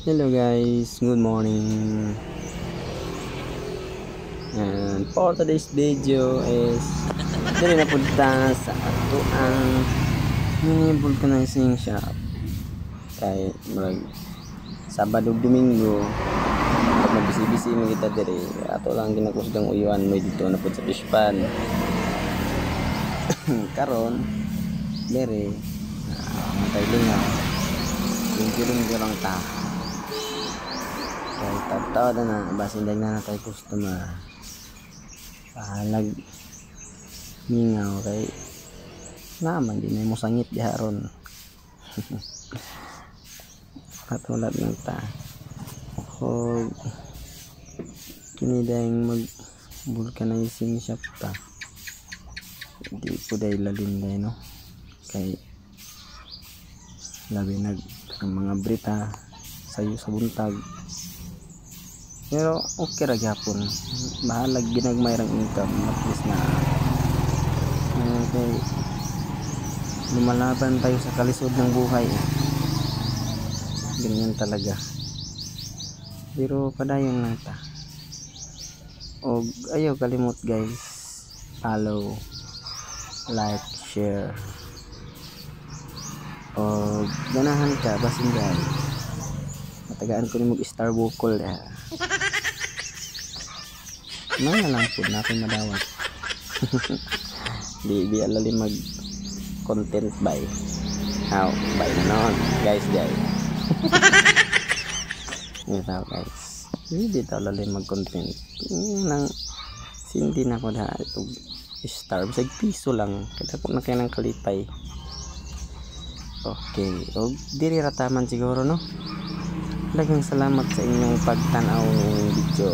Hello guys, good morning. And for today's video is dili na punta sa ato ang mini vulcanizing shop. Kay mag Sabado Domingo pag magbisi-bisi mo kita diri, ato lang ginakusgang uyuan mo dito na pud sa fish pan. Karon diri matay lingaw. Lingkirong lang ta. Kaya tatawa na basindag na tayo customer pahalag mingaw kay naman din mo sangit diharon. Katulad ng ta o kinidayang mag vulcanizing shop ta di po day lalim day no kay labi nag ang mga brita sayo sa buntag. Pero okay ra gyapon. Bahalag ginagmayrang income at least na okay, lumalaban tayo sa kalisod ng buhay. Ganyan talaga. Pero padayon lang ta. Og ayaw kalimot guys. Follow, like, share. Og ganahan ka basin guys. Matagaan ko ni mag-star vocal ya. Mga lang po na ako madawat. di alali mag content by by na noon guys ito guys hindi daw alali mag content nang hindi na ko na itong star bisag piso lang kada po na kayo ng kalipay. Okay, o diri rataman siguro no. Daghang salamat sa inyong pagtanaw ng video.